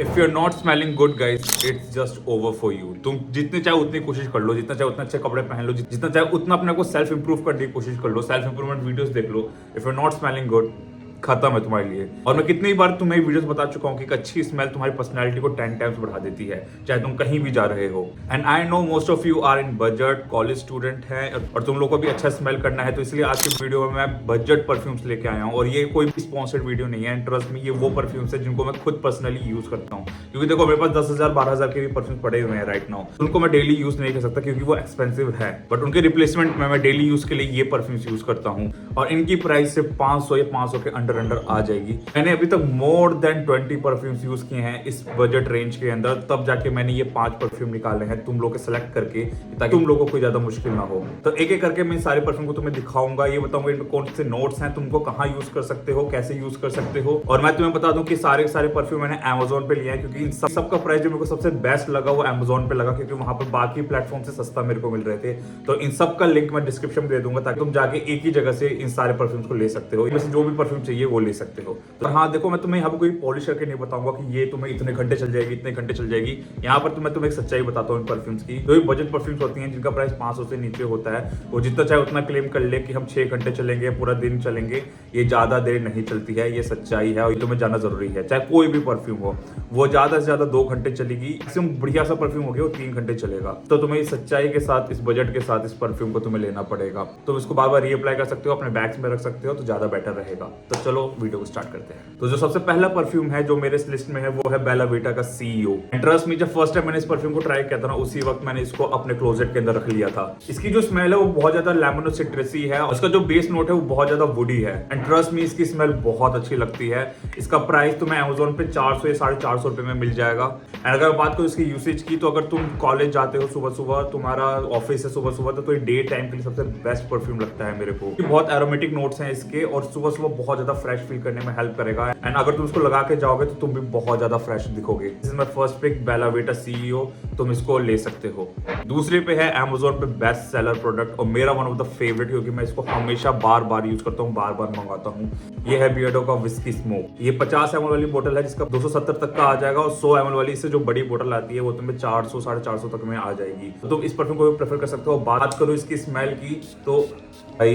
If you are not smelling good guys, it's just over for you. तुम जितने चाहे उतनी कोशिश कर लो, जितना चाहे उतने अच्छे कपड़े पहन लो, जितना चाहे उतना अपने को सेल्फ इंप्रूव करने की कोशिश कर लो, सेल्फ इंप्रूवमेंट वीडियोस देख लो। If you are not smelling good, खत्म है तुम्हारे लिए। और मैं कितनी बार तुम्हें वीडियोस बता चुका हूँ कि एक अच्छी स्मेल तुम्हारी पर्सनैलिटी को 10 टाइम्स बढ़ा देती है, चाहे तुम कहीं भी जा रहे हो। And I know most of you are in budget, college student हैं और तुम लोग को भी अच्छा स्मेल करना है, तो इसलिए आज की वीडियो में मैं बजट परफ्यूम्स लेके आया हूँ। और ये कोई भी स्पॉन्सर्ड वीडियो नहीं है, ट्रस्ट में ये वो परफ्यूम्स है जिनको मैं खुद पर्सनली यूज करता हूँ। क्योंकि देखो मेरे पास 10,000 12,000 के भी परफ्यूम्स पड़े हुए हैं राइट नाउ, उनको मैं डेली यूज नहीं कर सकता क्योंकि वो एक्सपेंसिव है, बट उनके रिप्लेसमेंट में मैं डेली यूज के लिए ये परफ्यूम्स यूज करता हूँ। और इनकी प्राइस सिर्फ 500 या 500 के अंडर आ जाएगी। मैंने अभी तक मोर देन 20 परफ्यूम्स यूज किए हैं इस बजट रेंज के अंदर, तब जाके मैंने ये 5 परफ्यूम निकाले हैं तुम लोग के सेलेक्ट करके, ताकि तुम लोगों को कोई ज्यादा मुश्किल ना हो। तो एक एक करके मैं सारे परफ्यूम को तुम्हें दिखाऊंगा, ये बताऊंगा इनमें कौन से नोट्स हैं, तुमको कहाँ यूज कर सकते हो, कैसे यूज कर सकते हो। और मैं तुम्हें बता दूं कि सारे परफ्यूम मैंने Amazon पे लिया है, क्योंकि इन सब का प्राइस जो मेरे को सबसे बेस्ट लगा वो Amazon पे लगा, क्योंकि वहां पर बाकी प्लेटफॉर्म से सस्ता मेरे को मिल रहे थे। तो इन सब का लिंक मैं डिस्क्रिप्शन में दे दूंगा, ताकि तुम जाके एक ही जगह से इन सारे परफ्यूम्स को ले सकते हो। इनमें से जो भी परफ्यूम चाहिए वो ले सकते हो। तो हाँ देखो, मैं तुम्हें यहाँ पर कोई पॉलिश करके नहीं बताऊंगा कि ये तुम्हें इतने घंटे चल जाएगी, इतने घंटे चल जाएगी। यहाँ पर तो मैं तुम्हें एक सच्चाई बताता हूँ इन परफ्यूम्स की। जो भी बजट परफ्यूम्स होती हैं जिनका प्राइस 500 से नीचे होता है, वो जितना चाहे उतना क्लेम कर ले कि हम 6 घंटे चलेंगे, पूरा दिन चलेंगे, ये ज्यादा देर नहीं चलती है। ये सच्चाई है और ये तुम्हें जानना जरूरी है। चाहे कोई भी परफ्यूम हो, वो ज्यादा से ज्यादा 2 घंटे चलेगी। इससे बढ़िया सा परफ्यूम हो गया वो 3 घंटे चलेगा। तो तुम्हें इस सच्चाई के साथ, इस बजट के साथ इस परफ्यूम को तुम्हें लेना पड़ेगा। तुम इसको बार बार रीअप्लाई कर सकते हो, अपने बैग्स में रख सकते हो, तो ज्यादा बेटर रहेगा। तो चलो वीडियो को स्टार्ट करते हैं। तो जो सबसे पहला परफ्यूम है जो मेरे इस लिस्ट में है वो है बेला वीटा का CEO। ट्रस्ट मी, जब फर्स्ट टाइम मैंने इस परफ्यूम को ट्राई किया था ना, उसी वक्त मैंने इसको अपने क्लोजेट के अंदर रख लिया था। इसकी जो स्मेल है वो बहुत ज्यादा लेमन सिट्रसी है, और इसका जो बेस नोट है वो बहुत ज्यादा वुडी है। एंड ट्रस्ट मी, इसकी स्मेल बहुत अच्छी लगती है। इसका प्राइस तुम्हें Amazon पे 400 या 450 रुपए में मिल जाएगा। एंड अगर बात करूं इसकी यूसेज की, तो अगर तुम कॉलेज जाते हो सुबह सुबह, तुम्हारा ऑफिस है सुबह सुबह, तो ये डे टाइम के लिए सबसे बेस्ट परफ्यूम लगता है मेरे को। बहुत एरोमेटिक नोट्स हैं इसके, और सुबह सुबह बहुत ज्यादा फ्रेश फील करने में हेल्प करेगा। एंड अगर तुम इसको लगा के जाओगे तो तुम भी बहुत ज्यादा फ्रेश दिखोगे। This is my first pick, Bella Vita CEO। तुम इसको ले सकते हो। दूसरे पे है Amazon पे बेस्ट सेलर प्रोडक्ट, और मेरा वन ऑफ द फेवरेट, क्योंकि मैं इसको हमेशा बार बार यूज करता हूँ, बार बार मंगाता हूँ। ये है बियर्डो का विस्की स्मोक। ये 50 ml वाली बोतल है, जिसका 270 तक का आ जाएगा, और 100 ml वाली इससे जो बड़ी बोतल आती है वो तुम्हें 400 450 तक में आ जाएगी। तो तुम इस परफ्यूम को भी प्रेफर कर सकते हो। बात करो इसकी स्मेल की, तो भाई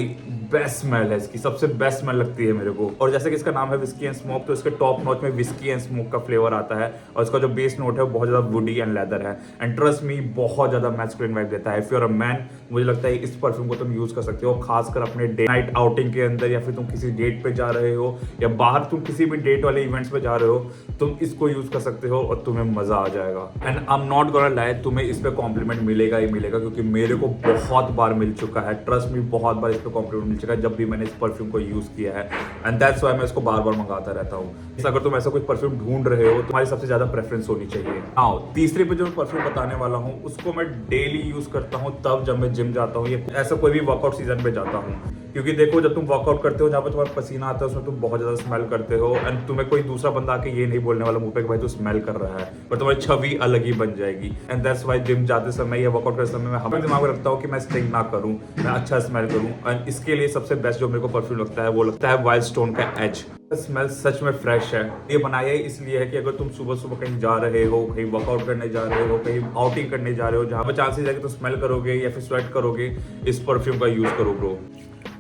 बेस्ट स्मेल है इसकी, सबसे बेस्ट स्मेल लगती है मेरे को। और जैसे कि इसका नाम है विस्की एंड स्मोक, तो इसके टॉप नोट में विस्की एंड स्मोक का फ्लेवर आता है, और इसका जो बेस नोट है वो बहुत ज्यादा वुडी एंड लेदर है। एंड ट्रस्ट मी, बहुत ज्यादा मैस्कुलिन वाइब देता है। If you are a man, मुझे लगता है इस परफ्यूम को तुम यूज कर सकते हो, खासकर अपने डे नाइट आउटिंग के अंदर, या फिर तुम किसी डेट पे जा रहे हो, या बाहर तुम किसी भी डेट वाले इवेंट्स पे जा रहे हो, तुम इसको यूज कर सकते हो और तुम्हें मजा आ जाएगा। And I am not gonna lie, तुम्हें इस पे कॉम्प्लीमेंट मिलेगा ही मिलेगा, क्योंकि मेरे को बहुत बार मिल चुका है। ट्रस्ट मी, बहुत बार इस पे कॉम्प्लीमेंट मिल चुका है जब भी मैंने इस परफ्यूम को यूज किया है। एंड दैट्स व्हाई मैं इसको बार बार मंगाता रहता हूँ। अगर तुम ऐसा कोई परफ्यूम ढूंढ रहे हो, तुम्हारी सबसे ज्यादा प्रेफरेंस होनी चाहिए। आओ तीसरे पे जो परफ्यूम बताने वाला हूँ, उसको मैं डेली यूज करता हूँ, तब जब मैं जिम जाता हूँ, ये ऐसा कोई भी वर्कआउट सीजन पे जाता हूँ। क्योंकि देखो, जब तुम वर्कआउट करते हो, जहाँ पे तुम्हारा पसीना आता है, उसमें तुम बहुत ज्यादा स्मेल करते हो। एंड तुम्हें कोई दूसरा बंदा आके ये नहीं बोलने वाला मुंह पे कि भाई तू स्मेल कर रहा है, पर तुम्हारी छवि अलग ही बन जाएगी। एंड दैट्स व्हाई जिम जाते समय या वर्कआउट करते समय मैं हमें दिमाग में रखता हूँ कि मैं स्टिंग ना करूँ, मैं अच्छा स्मेल करूँ। एंड इसके लिए सबसे बेस्ट जो मेरे को परफ्यूम लगता है वो लगता है वाइल्ड स्टोन का एज। स्मेल सच में फ्रेश है। ये बनाया ही इसलिए है कि अगर तुम सुबह सुबह कहीं जा रहे हो, कहीं वर्कआउट करने जा रहे हो, कहीं आउटिंग करने जा रहे हो, जहाँ पे चांसेस है कि तुम स्मेल करोगे या फिर स्वेट करोगे, इस परफ्यूम का यूज करो ब्रो।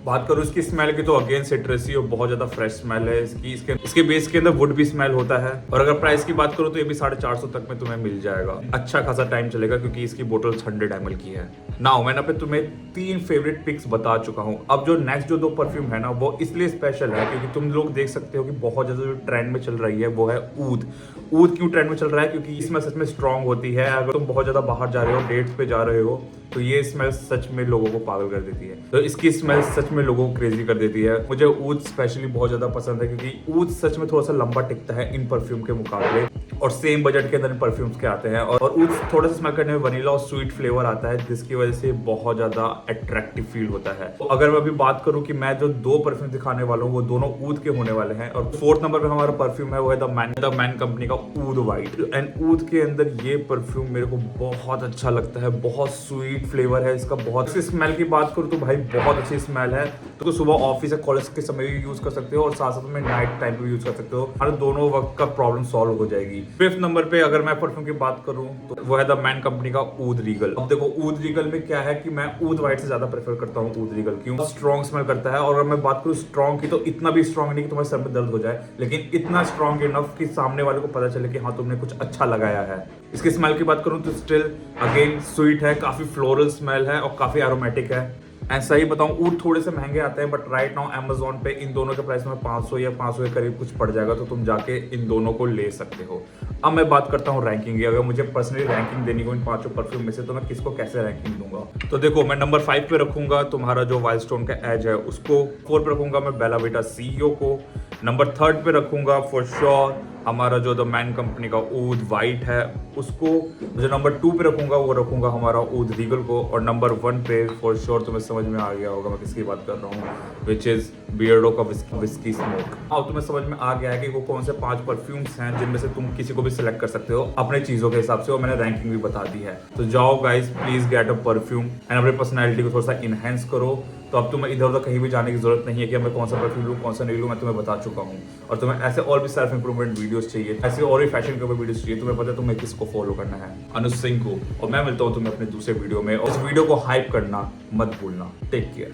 बात करूँ इसकी स्मेल की, तो अगेन सिट्रसी और बहुत ज्यादा फ्रेश स्मेल है इसकी। इसके बेस के अंदर वुड भी स्मेल होता है। और अगर प्राइस की बात करूँ तो ये भी 450 तक में तुम्हें मिल जाएगा। अच्छा खासा टाइम चलेगा, क्योंकि इसकी बोतल 100 ml की है। नाउ मैंने पे तुम्हें 3 फेवरेट पिक्स बता चुका हूँ। अब जो नेक्स्ट जो 2 परफ्यूम है ना, वो इसलिए स्पेशल है क्योंकि तुम लोग देख सकते हो कि बहुत ज्यादा जो ट्रेंड में चल रही है वो है ऊद। ऊद क्यों ट्रेंड में चल रहा है? क्योंकि इसमें सच में स्ट्रॉन्ग होती है। अगर तुम बहुत ज्यादा बाहर जा रहे हो, डेट्स पे जा रहे हो, तो ये स्मेल सच में लोगों को पागल कर देती है। तो इसकी स्मेल सच में लोगों को क्रेजी कर देती है। मुझे ऊद स्पेशली बहुत ज्यादा पसंद है, क्योंकि ऊद सच में थोड़ा सा लंबा टिकता है इन परफ्यूम के मुकाबले, और सेम बजट के अंदर इन परफ्यूम्स के आते हैं। और ऊद थोड़ा सा स्मेल करने में वनीला और स्वीट फ्लेवर आता है, जिसकी वजह से बहुत ज्यादा अट्रैक्टिव फील होता है। तो अगर मैं अभी बात करूं कि मैं जो 2 परफ्यूम दिखाने वाला हूं वो दोनों ऊद के होने वाले हैं। और 4th नंबर पे हमारा परफ्यूम है वो है द मैन कंपनी का ऊद वाइट। एंड ऊद के अंदर ये परफ्यूम मेरे को बहुत अच्छा लगता है। बहुत स्वीट फ्लेवर है इसका। बहुत स्मेल की बात करूं तो भाई बहुत अच्छी स्मेल है। तो सुबह ऑफिस या कॉलेज के समय भी यूज कर सकते हो, और साथ साथ में नाइट टाइम भी यूज कर सकते हो। हमारे दोनों वक्त का प्रॉब्लम सॉल्व हो जाएगी। 5th नंबर पे अगर मैं परफ्यूम की बात करूं तो वो है द मैन कंपनी का ऊद रीगल। अब देखो ऊद रीगल में क्या है कि मैं ऊद वाइट से ज्यादा प्रेफर करता हूं ऊद रीगल, क्यों? स्ट्रॉन्ग स्मेल करता है। और अगर मैं बात करूं स्ट्रॉन्ग की तो इतना भी स्ट्रॉन्ग नहीं कि तुम्हारे सर में दर्द हो जाए, लेकिन इतना स्ट्रॉन्ग इनफ कि सामने वाले को पता चले कि हाँ तुमने कुछ अच्छा लगाया है। इसकी स्मेल की बात करूं तो स्टिल अगेन स्वीट है, काफी फ्लोरल स्मेल है और काफी एरोमेटिक है। एंड सही बताऊं ऊद थोड़े से महंगे आते हैं, बट राइट नाउ अमेजोन पे इन दोनों के प्राइस में 500 या 500 के करीब कुछ पड़ जाएगा, तो तुम जाके इन दोनों को ले सकते हो। अब मैं बात करता हूँ रैंकिंग की। अगर मुझे पर्सनली रैंकिंग देनी हो इन 5 परफ्यूम में से तो मैं किसको कैसे रैंकिंग दूंगा? तो देखो मैं नंबर 5 पे रखूंगा तुम्हारा जो वाइल्ड स्टोन का एज है उसको। 4 पे रखूंगा मैं बेला विटा सीईओ को। नंबर 3 पे रखूंगा फॉर श्योर हमारा जो द मैन कंपनी का ऊद वाइट है उसको। जो नंबर 2 पे रखूंगा वो रखूंगा हमारा ऊद रीगल को। और नंबर 1 पे फॉर श्योर तुम्हें समझ में आ गया होगा मैं किसकी बात कर रहा हूँ, विच इज बियर्डो का विस्की स्मोक। हाँ तुम्हें समझ में आ गया है कि वो कौन से 5 परफ्यूम्स हैं जिनमें से तुम किसी को भी सिलेक्ट कर सकते हो अपने चीजों के हिसाब से, और मैंने रैंकिंग भी बता दी है। तो जाओ guys please get a perfume and अपनी पर्सनैलिटी को थोड़ा सा इनहेंस करो। तो अब तुम्हें इधर उधर कहीं भी जाने की जरूरत नहीं है कि मैं कौन सा परफ्यूम लूँ कौन सा नहीं लूँ, मैं तुम्हें बता चुका हूँ। और तुम्हें ऐसे और भी सेल्फ इंप्रूवमेंट वीडियोस चाहिए, ऐसे और भी फैशन के ऊपर वीडियोस चाहिए, तुम्हें पता है तुम्हें किसको फॉलो करना है, अनुज सिंह को। और मैं मिलता हूँ तुम्हें अपने दूसरे वीडियो में, और इस वीडियो को हाइप करना मत भूलना। Take care.